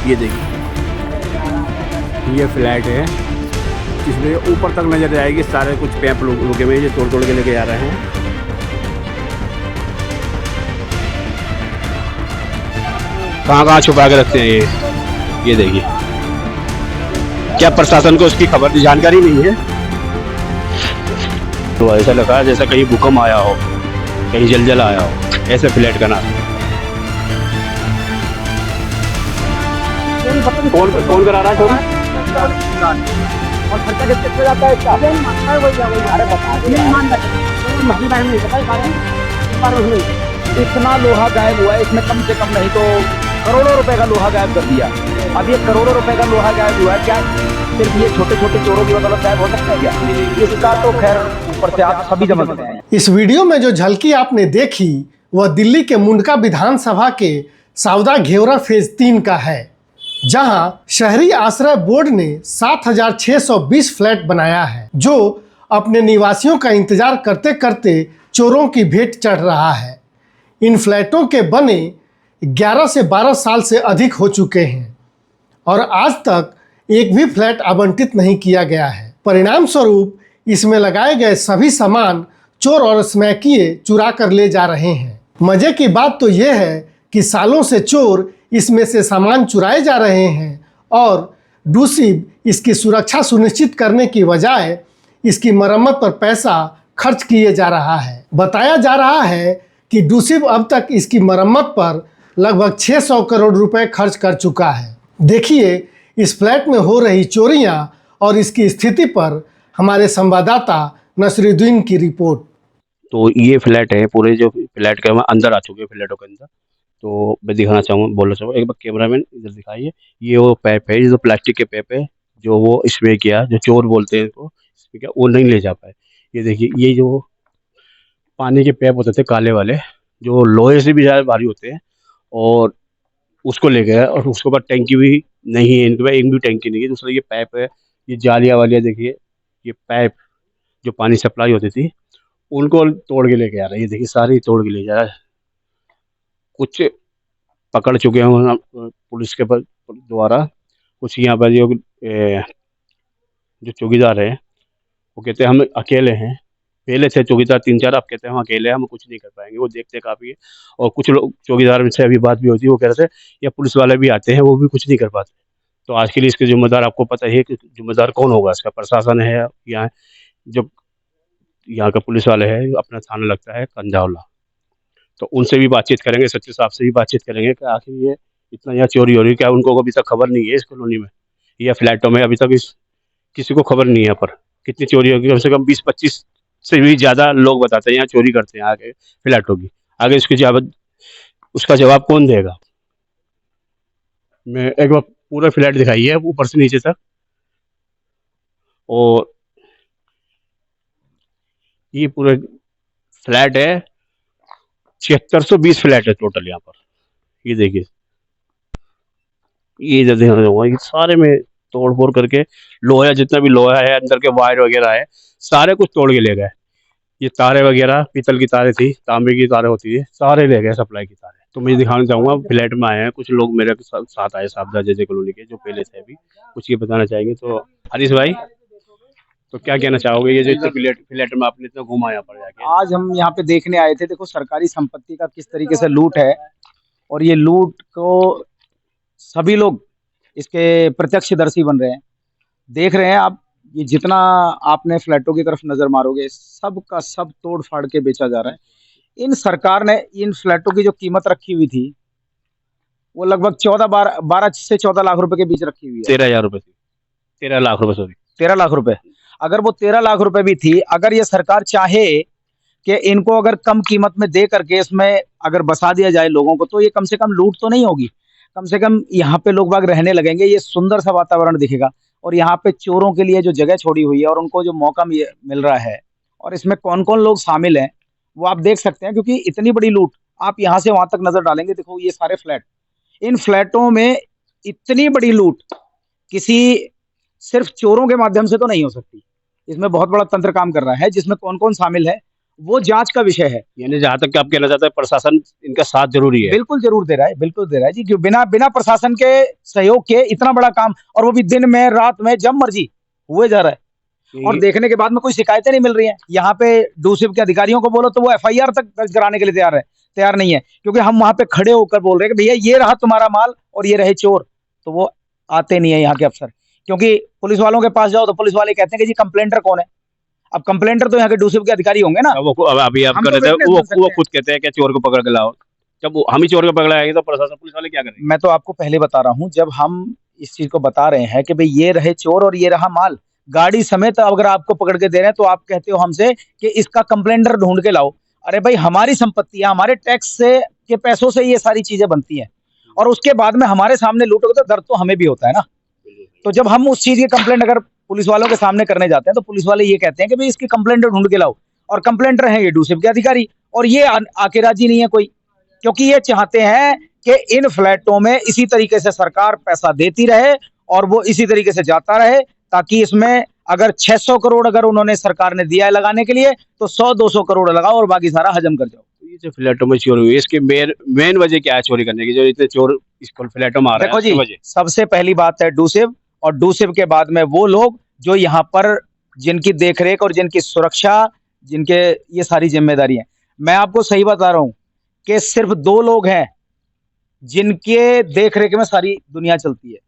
ये देखिए, ये फ्लैट है, इसमें ऊपर तक नजर आएगी। सारे कुछ पैप लगे हुए हैं, ये तोड़ तोड़ के लेके आ रहे हैं। कहाँ कहाँ छुपा के रखते हैं ये देखिए। क्या प्रशासन को उसकी खबर जानकारी नहीं है? तो ऐसा लगा जैसा कहीं भूकंप आया हो, कहीं जलजल आया हो, ऐसे फ्लैट का नाम। कौन कौन करा रहा है चोरी? और खर्चा कितने जाता है इसका? अरे बता दे, इतना लोहा गायब हुआ है इसमें, कम से कम नहीं तो करोड़ों रुपए का लोहा गायब कर दिया। अब ये करोड़ों रुपए का लोहा गायब हुआ है, क्या सिर्फ ये छोटे छोटे चोरों की बदौलत गायब हो सकता है क्या? इसका तो खैर ऊपर से आप सभी समझते हैं। इस वीडियो में जो झलकी आपने देखी वह दिल्ली के मुंडका विधानसभा के सावदा घेवरा फेज 3 का है, जहां शहरी आश्रय बोर्ड ने 7,620 फ्लैट बनाया है, जो अपने निवासियों का इंतजार करते करते चोरों की भेंट चढ़ रहा है। इन फ्लैटों के बने 11 से 12 साल से अधिक हो चुके हैं और आज तक एक भी फ्लैट आवंटित नहीं किया गया है। परिणाम स्वरूप इसमें लगाए गए सभी सामान चोर और स्मैकिए चुरा कर ले जा रहे हैं। मजे की बात तो यह है कि सालों से चोर इसमें से सामान चुराए जा रहे हैं और डूसिब इसकी सुरक्षा सुनिश्चित करने की बजाय इसकी मरम्मत पर पैसा खर्च किए जा रहा है। बताया जा रहा है कि डूसिब अब तक इसकी मरम्मत पर लगभग 600 करोड़ रुपए खर्च कर चुका है। देखिए इस फ्लैट में हो रही चोरियां और इसकी स्थिति पर हमारे संवाददाता नसरुद्दीन की रिपोर्ट। तो ये फ्लैट है, पूरे जो फ्लैट के अंदर आ चुके हैं, फ्लैटों के अंदर। तो मैं दिखाना चाहूँगा, बोलना चाहूँगा, एक बार कैमरामैन इधर दिखाइए। ये वो पैप है, ये जो प्लास्टिक के पैप है, जो वो स्प्रे किया, जो चोर बोलते हैं इसको, स्प्रे किया, वो नहीं ले जा पाए। ये देखिए, ये जो पानी के पैप होते थे काले वाले, जो लोहे से भी ज़्यादा भारी होते हैं, और उसको ले गया। और उसके बाद टैंकी भी नहीं है इनके पास, एक भी टैंकी नहीं है। दूसरा ये पाइप है, ये जालियाँ वालियाँ देखिए, ये पाइप जो पानी सप्लाई होती थी, उनको तोड़ के लेके आ रहा है। ये देखिए, सारी तोड़ के ले जा रहा है। कुछ पकड़ चुके हैं पुलिस के द्वारा। कुछ यहाँ पर जो चौकीदार हैं, वो कहते हैं हम अकेले हैं। पहले थे चौकीदार 3-4, अब कहते हैं हम अकेले हैं, हम कुछ नहीं कर पाएंगे। वो देखते काफ़ी है। और कुछ लोग चौकीदार से अभी बात भी होती है, वो कह रहे थे या पुलिस वाले भी आते हैं, वो भी कुछ नहीं कर पाते। तो आज के लिए इसके जिम्मेदार आपको पता ही है कि जिम्मेदार कौन होगा इसका? प्रशासन है, या जो यहाँ का पुलिस वाले है, अपना थाना लगता है कंजावला। तो उनसे भी बातचीत करेंगे, सचिव साहब से भी बातचीत करेंगे कि आखिर ये इतना यहाँ चोरी हो रही है, क्या उनको अभी तक खबर नहीं है इस कॉलोनी में या फ्लैटों में? अभी तक किसी को खबर नहीं है यहाँ पर कितनी चोरी होगी। कम से कम 20-25 से भी ज़्यादा लोग बताते हैं यहाँ चोरी करते हैं आगे फ्लैटों की। आगे उसका जवाब कौन देगा? मैं एक बार पूरा फ्लैट दिखाइए ऊपर से नीचे तक। और ये पूरे फ्लैट है, 7620 फ्लैट है टोटल यहाँ पर। ये देखिए, ये इधर देखना चाहूँगा, ये सारे में तोड़ फोड़ करके, लोहा जितना भी लोहा है, अंदर के वायर वगैरह है, सारे कुछ तोड़ के ले गए। ये तारे वगैरह, पीतल की तारें थी, तांबे की तारें होती है, सारे ले गए, सप्लाई की तारें। तो मैं दिखाना चाहूँगा, फ्लैट में आए हैं कुछ लोग मेरे साथ आए, सावदा जैसे कॉलोनी के, जो पहले थे, अभी कुछ ये बताना चाहेंगे। तो हरीश भाई, तो क्या कहना चाहोगे? ये जो इतने फ्लैट में आपने इतना घुमा यहाँ पर जाके? आज हम यहाँ पे देखने आए थे, देखो सरकारी संपत्ति का किस तरीके से लूट है, और ये लूट को सभी लोग इसके प्रत्यक्षदर्शी बन रहे हैं, देख रहे हैं आप। ये जितना आपने फ्लैटों की तरफ नजर मारोगे, सब का सब तोड़ फाड़ के बेचा जा रहा है। इन सरकार ने इन फ्लैटों की जो कीमत रखी हुई थी, वो लगभग 12 से 14 लाख रुपए के बीच रखी हुई है। 13,000 रुपये थी, 13 लाख रुपए, सॉरी 13 लाख रुपए। अगर वो 13 लाख रुपए भी थी, अगर ये सरकार चाहे कि इनको अगर कम कीमत में दे करके इसमें अगर बसा दिया जाए लोगों को, तो ये कम से कम लूट तो नहीं होगी। कम से कम यहाँ पे लोग बाग रहने लगेंगे, ये सुंदर सा वातावरण दिखेगा। और यहाँ पे चोरों के लिए जो जगह छोड़ी हुई है और उनको जो मौका मिल रहा है, और इसमें कौन कौन लोग शामिल हैं वो आप देख सकते हैं। क्योंकि इतनी बड़ी लूट, आप यहाँ से वहां तक नजर डालेंगे, देखो ये सारे फ्लैट, इन फ्लैटों में इतनी बड़ी लूट किसी सिर्फ चोरों के माध्यम से तो नहीं हो सकती। इसमें बहुत बड़ा तंत्र काम कर रहा है, जिसमें कौन कौन शामिल है वो जांच का विषय है। यानी जहाँ तक कि आप कहना चाहते हैं प्रशासन इनका साथ ज़रूरी है। बिल्कुल जरूर दे रहा है, बिल्कुल दे रहा है जी, क्यों बिना बिना प्रशासन के सहयोग के इतना बड़ा काम, और वो भी दिन में रात में जब मर्जी हुए जा रहा है, और कि देखने के बाद में कोई शिकायतें नहीं मिल रही हैं। यहाँ पे डूसिब के अधिकारियों को बोलो तो वो एफआईआर तक दर्ज कराने के लिए तैयार नहीं है, क्योंकि हम वहां पे खड़े होकर बोल रहे हैं कि भैया ये रहा तुम्हारा माल और ये रहे चोर, तो वो आते नहीं है यहाँ के अफसर। क्योंकि पुलिस वालों के पास जाओ तो पुलिस वाले कहते हैं कि जी कंप्लेंटर कौन है। अब कंप्लेंटर तो यहाँ के डूसिब के अधिकारी होंगे ना, अब वो अब अभी आप हम कर तो रहे थे, विटनेस वो बन सकते वो हैं। खुद कहते हैं कि चोर को पकड़ के लाओ। जब हम ही चोर को पकड़ लाएंगे तो प्रशासन पुलिस वाले क्या करेंगे? मैं तो आपको पहले बता रहा हूँ, जब हम इस चीज को बता रहे हैं कि भाई ये रहे चोर और ये रहा माल, गाड़ी समेत अगर आपको पकड़ के दे रहे हैं तो आप कहते हो हमसे कि इसका कंप्लेंटर ढूंढ के लाओ। अरे भाई हमारी संपत्ति है, हमारे टैक्स से के पैसों से ये सारी चीजें बनती हैं, और उसके बाद में हमारे सामने लूटोगे तो दर्द तो हमें भी होता है ना। तो जब हम उस चीज की कंप्लेंट अगर पुलिस वालों के सामने करने जाते हैं तो पुलिस वाले ये कहते हैं कि भाई इसकी कंप्लेंटर ढूंढ के लाओ, और कंप्लेंटर है ये डूसिब के अधिकारी, और ये आके राजी नहीं है कोई, क्योंकि ये चाहते हैं कि इन फ्लैटों में इसी तरीके से सरकार पैसा देती रहे और वो इसी तरीके से जाता रहे, ताकि इसमें अगर 600 करोड़ अगर उन्होंने सरकार ने दिया है लगाने के लिए तो 100-200 करोड़ लगाओ और बाकी सारा हजम कर जाओ। तो ये जो फ्लैटों में चोरी हुई, इसकी मेन मेन वजह क्या है चोरी करने की, जो इतने चोर इस फ्लैटों में आ रहे हैं देखो जी, उसकी वजह? सबसे पहली बात है डूसिब, और डूसिब के बाद में वो लोग जो यहाँ पर जिनकी देखरेख और जिनकी सुरक्षा, जिनके ये सारी जिम्मेदारी है। मैं आपको सही बता रहा हूँ कि सिर्फ 2 लोग हैं जिनके देखरेख में सारी दुनिया चलती है।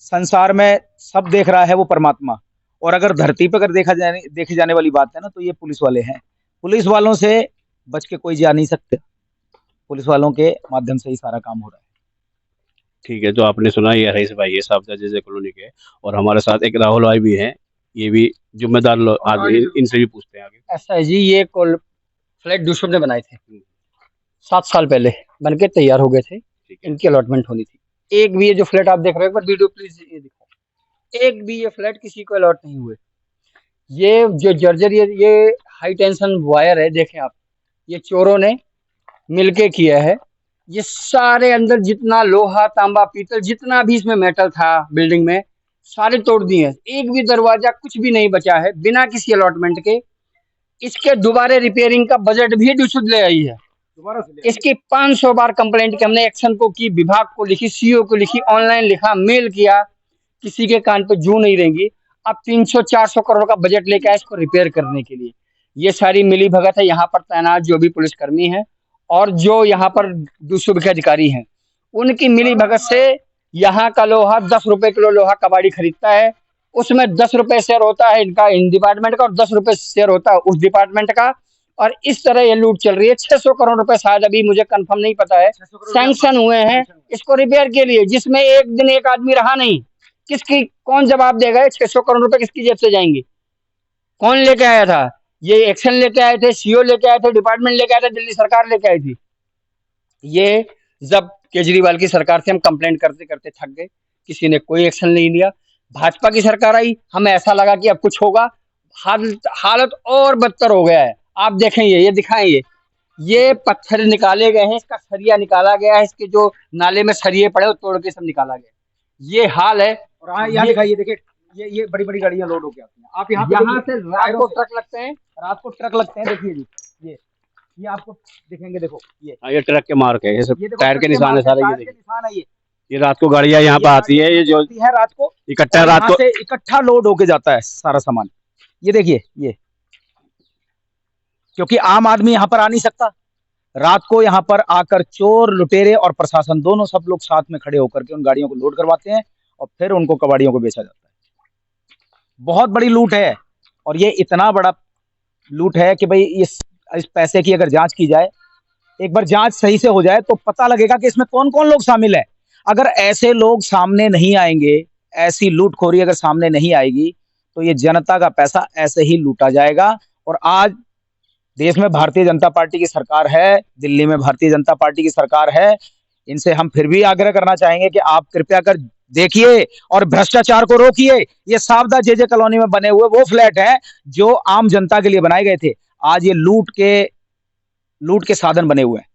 संसार में सब देख रहा है वो परमात्मा, और अगर धरती पर अगर देखी जाने वाली बात है ना तो ये पुलिस वाले हैं। पुलिस वालों से बच के कोई जा नहीं सकते, पुलिस वालों के माध्यम से ही सारा काम हो रहा है। ठीक है, जो आपने सुना ये रईस भाई है साबजा जैसे कॉलोनी के, और हमारे साथ एक राहुल भाई भी हैं, ये भी जिम्मेदार आदमी, इनसे भी पूछते हैं आगे। ऐसा है जी, ये फ्लैट दूसरों ने बनाए थे 7 साल पहले, बन के तैयार हो गए थे, ठीक है। इनकी अलॉटमेंट होनी थी। एक भी ये जो फ्लैट आप देख रहे हो, एक बार वीडियो प्लीज ये दिखाओ, एक भी ये फ्लैट किसी को अलॉट नहीं हुए। ये जो जर्जर ये हाई टेंशन वायर है, देखें आप, ये चोरों ने मिलके किया है। ये सारे अंदर जितना लोहा तांबा पीतल जितना भी इसमें मेटल था बिल्डिंग में, सारे तोड़ दिए हैं। एक भी दरवाजा कुछ भी नहीं बचा है बिना किसी अलॉटमेंट के। इसके दोबारा रिपेयरिंग का बजट भी डूसुद ले आई है। इसकी 500 बार कंप्लेंट की हमने, एक्शन को की, विभाग को लिखी, सीओ को लिखी, ऑनलाइन लिखा, मेल किया, किसी के कान पे जू नहीं रहेंगी। अब 300-400 करोड़ का बजट लेके आए इसको रिपेयर करने के लिए। ये सारी मिली भगत है यहाँ पर तैनात जो भी पुलिसकर्मी हैं और जो यहाँ पर दूसरे के अधिकारी हैं, उनकी मिली भगत से यहाँ का लोहा 10 रुपए किलो लोहा कबाड़ी खरीदता है, उसमें 10 रुपए शेयर होता है इनका, इन डिपार्टमेंट का, और 10 रुपए शेयर होता है उस डिपार्टमेंट का, और इस तरह ये लूट चल रही है। 600 करोड़ रुपए शायद, अभी मुझे कंफर्म नहीं पता है, सैंक्शन हुए हैं इसको रिपेयर के लिए, जिसमें एक दिन एक आदमी रहा नहीं। किसकी, कौन जवाब देगा? 600 करोड़ रुपए किसकी जेब से जाएंगे? कौन लेके आया था? ये एक्शन लेके आए थे, सीओ लेके आए थे, डिपार्टमेंट लेके आए थे, दिल्ली सरकार लेके आई थी। ये जब केजरीवाल की सरकार से हम कंप्लेंट करते करते थक गए, किसी ने कोई एक्शन नहीं लिया। भाजपा की सरकार आई, हमें ऐसा लगा कि अब कुछ होगा, हालत और बदतर हो गया है। आप देखें, ये दिखाएं, ये पत्थर निकाले गए हैं, इसका सरिया निकाला गया है, इसके जो नाले में सरिये पड़े वो तोड़ के सब निकाला गया। ये हाल है। और यहाँ दिखाइए, देखिए ये बड़ी बड़ी गाड़ियां लोड होके आती हैं। आप यहाँ से रात को ट्रक लगते हैं, रात को ट्रक लगते हैं। देखिए जी, ये आपको दिखेंगे, देखो ये ट्रक के मार्क है, ये सब ये देखो टायर के निशान है सारे। टायर ये के देखिए, निशान है। ये रात को गाड़ियां यहाँ पे आती है, ये जो है रात को इकट्ठा और रात यहाँ को से इकट्ठा लोड होके जाता है सारा सामान। ये देखिए, ये क्योंकि आम आदमी यहाँ पर आ नहीं सकता, रात को यहाँ पर आकर चोर, लुटेरे और प्रशासन दोनों सब लोग साथ में खड़े होकर के उन गाड़ियों को लोड करवाते हैं और फिर उनको कबाड़ियों को बेचा जाता है। बहुत बड़ी लूट है, और ये इतना बड़ा लूट है कि भाई इस पैसे की अगर जांच की जाए, एक बार जांच सही से हो जाए तो पता लगेगा कि इसमें कौन कौन लोग शामिल है। अगर ऐसे लोग सामने नहीं आएंगे, ऐसी लूटखोरी अगर सामने नहीं आएगी, तो ये जनता का पैसा ऐसे ही लूटा जाएगा। और आज देश में भारतीय जनता पार्टी की सरकार है, दिल्ली में भारतीय जनता पार्टी की सरकार है, इनसे हम फिर भी आग्रह करना चाहेंगे कि आप कृपया कर देखिए और भ्रष्टाचार को रोकिए। ये सावधा जे कॉलोनी में बने हुए वो फ्लैट हैं जो आम जनता के लिए बनाए गए थे, आज ये लूट के साधन बने हुए हैं,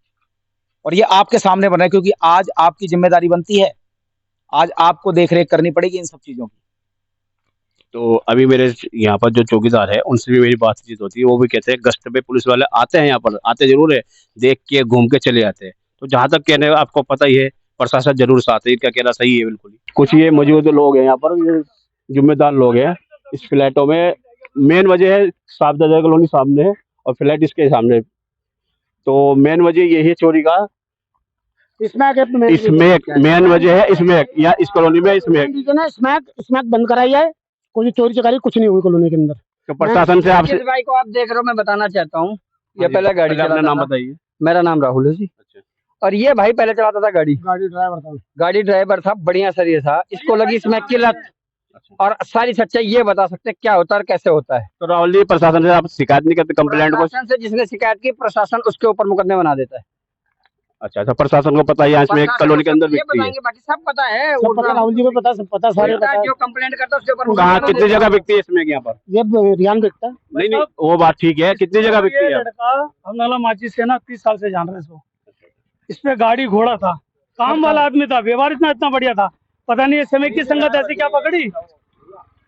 और ये आपके सामने बने, क्योंकि आज आपकी जिम्मेदारी बनती है, आज आपको देखरेख करनी पड़ेगी इन सब चीजों की। तो अभी मेरे यहाँ पर जो चौकीदार है उनसे भी मेरी बातचीत होती है, वो भी कहते हैं गश्त पे पुलिस वाले आते हैं, यहाँ पर आते जरूर है, देख के घूम के चले जाते हैं। तो जहाँ तक कहने का आपको पता ही है, प्रशासन जरूर साथ है, इनका कहना सही है बिल्कुल ही। कुछ ये मौजूद लोग हैं यहाँ पर, ये जिम्मेदार लोग हैं इस फ्लैटों में। मेन वजह है सावधान कॉलोनी सामने है और फ्लैट इसके सामने, तो मेन वजह यही है चोरी का। इसमें मेन वजह है इसमें या इस कॉलोनी में इसमें स्मैक बंद कराई जाए, कोई चोरी चकारी कुछ नहीं हुई कॉलोनी के अंदर। तो प्रशासन से आपसे जिस भाई को आप देख रहे हो मैं बताना चाहता हूँ, ये पहले गाड़ी अपना चलाता नाम था। बताइए। मेरा नाम राहुल है जी। अच्छा। और ये भाई पहले चलाता था गाड़ी गाड़ी ड्राइवर था। बढ़िया सर ये था, इसको लगी इसमें किल्लत। और सारी सच्चाई ये बता सकते हैं क्या होता है और कैसे होता है। तो राहुल जी, प्रशासन से आप शिकायत नहीं करते कंप्लेंट को? प्रशासन से जिसने शिकायत की, प्रशासन उसके ऊपर मुकदमे बना देता है। अच्छा अच्छा, प्रशासन को पता है यहाँ इसमें एक कॉलोनी के अंदर ये व्यक्ति है। बताएंगे, बाकी सब पता है। सब पता, राहुल जी को पता, सब पता, सारे पता है। जो कंप्लेंट करता है उसके ऊपर कहाँ मुकदमा कितनी बना जगह बिकती है इसमें यहाँ पर? ये रियान बिकता है। नहीं नहीं, वो बात ठीक है, कितनी जगह बिकती है? हम नाला माचिस से ना 30 साल से जान रहे हैं इसको। इस पे गाड़ी घोड़ा था, काम वाला आदमी था, व्यवहार इतना बढ़िया था। पता नहीं समय की संगत ऐसी क्या पकड़ी,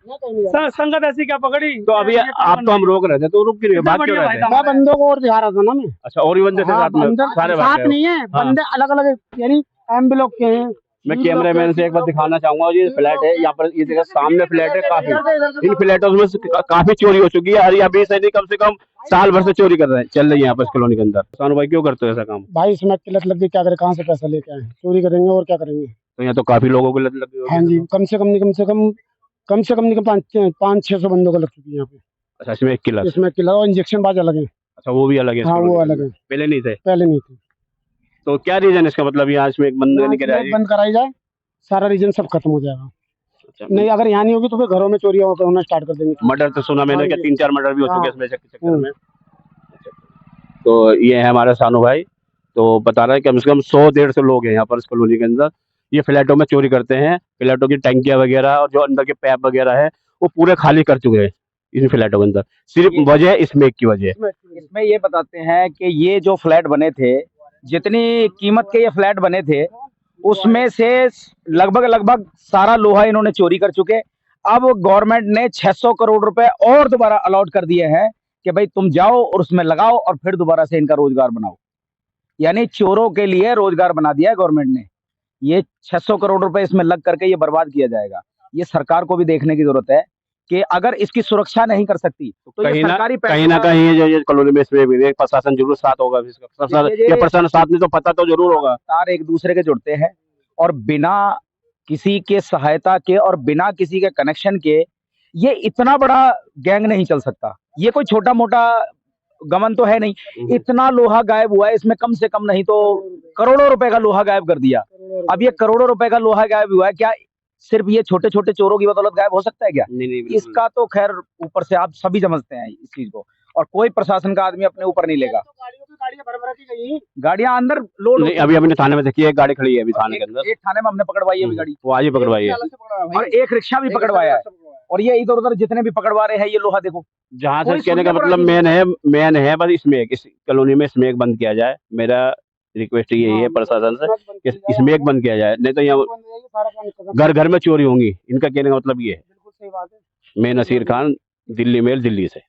संगत ऐसी क्या पकड़ी। तो अभी आप तो हम रोक रहे थे, तो रुक क्यों रहे? भाग क्यों रहे थे? मैं बंदों को और दिखा रहा था ना मैं। अच्छा, और भी बंदे थे साथ में? बंदे सारे भाग साथ गए? नहीं है, बंदे अलग अलग, यानी एम ब्लॉक के हैं। मैं कैमरामैन से एक बार दिखाना चाहूंगा, ये फ्लैट है यहाँ पर, ये जगह सामने फ्लैट है काफी। इन फ्लैटों में काफी चोरी हो चुकी है, और अभी से नहीं कम से कम साल भर से चोरी कर रहे हैं, चल रही है यहाँ पर कॉलोनी के अंदर। सानू भाई क्यों करते हो ऐसा काम? भाई इसमें किल्लत लग गई, क्या करें, कहाँ से पैसा लेके आए, चोरी करेंगे और क्या करेंगे। तो यहाँ तो काफी लोगों को लत लगी होगी। हाँ जी, कम से कम नहीं 500-600 बंदों को लग चुकी है यहाँ पे। अच्छा, इसमें एक किला? इसमें किला और इंजेक्शन बाज अलग है। अच्छा, वो भी अलग है? हाँ, वो अलग है, पहले नहीं थे? पहले नहीं थे। तो क्या रीजन इसका, मतलब यहाँ इसमें एक बंद नहीं कराया? बंद कराई जाए, सारा रीजन सब खत्म हो जाएगा। अच्छा, नहीं, अगर यहाँ नहीं होगी तो फिर घरों में चोरियां होना स्टार्ट कर देंगे। मर्डर तो सुना मैंने हाँ कि जी। 3-4 मर्डर भी हो चुके हैं हाँ। इसमें चक्कर में। तो ये है हमारा सानू भाई, तो बता रहा है कि कम से कम 100-150 लोग हैं यहाँ पर इस कॉलोनी के अंदर। ये फ्लैटों में चोरी करते हैं, फ्लैटों की टंकियां वगैरह और जो अंदर के पैप वगैरह है वो पूरे खाली कर चुके हैं इन फ्लैटों के अंदर, सिर्फ वजह इसमें की वजह। इसमें ये बताते हैं कि ये जो फ्लैट बने थे, जितनी कीमत के ये फ्लैट बने थे, उसमें से लगभग सारा लोहा इन्होंने चोरी कर चुके। अब गवर्नमेंट ने 600 करोड़ रुपए और दोबारा अलॉट कर दिए हैं कि भाई तुम जाओ और उसमें लगाओ और फिर दोबारा से इनका रोजगार बनाओ। यानी चोरों के लिए रोजगार बना दिया है गवर्नमेंट ने। ये 600 करोड़ रुपए इसमें लग करके ये बर्बाद किया जाएगा। ये सरकार को भी देखने की जरूरत है कि अगर इसकी सुरक्षा नहीं कर सकती तो ये सरकारी कहीं ना कहीं ये कॉलोनी में इसमें भी प्रशासन जरूर साथ होगा इसका। प्रशासन साथ नहीं तो पता तो जरूर होगा। तार एक दूसरे के जुड़ते हैं और बिना किसी के सहायता के और बिना किसी के कनेक्शन के ये इतना बड़ा गैंग नहीं चल सकता। ये कोई छोटा मोटा गमन तो है नहीं। इतना लोहा गायब हुआ है इसमें, कम से कम नहीं तो करोड़ों रुपए का लोहा गायब कर दिया। अब ये करोड़ों रुपए का लोहा गायब हुआ है, क्या सिर्फ ये छोटे छोटे चोरों की बदौलत गायब हो सकता है क्या? नहीं, इसका तो खैर ऊपर से आप सभी समझते हैं इस चीज को, और कोई प्रशासन का आदमी अपने ऊपर नहीं लेगा। गाड़ियां अंदर लोड नहीं, अभी अपने थाने में देखिए एक गाड़ी खड़ी है अभी थाने के अंदर। एक थाने में हमने पकड़वाई है अभी गाड़ी, वो आज ही पकड़वाई है, और एक रिक्शा भी पकड़वाया है। और ये इधर उधर जितने भी पकड़वा रहे हैं ये लोहा देखो। जहाँ से कोई कहने का सुनने मतलब पर मेन है बस इसमें इस कॉलोनी में स्मैक बंद किया जाए। मेरा रिक्वेस्ट यही है प्रशासन से कि स्मैक बंद किया जाए, नहीं तो यहाँ घर घर में चोरी होंगी। इनका कहने का मतलब ये है। मैं नसीर खान, दिल्ली मेल, दिल्ली से।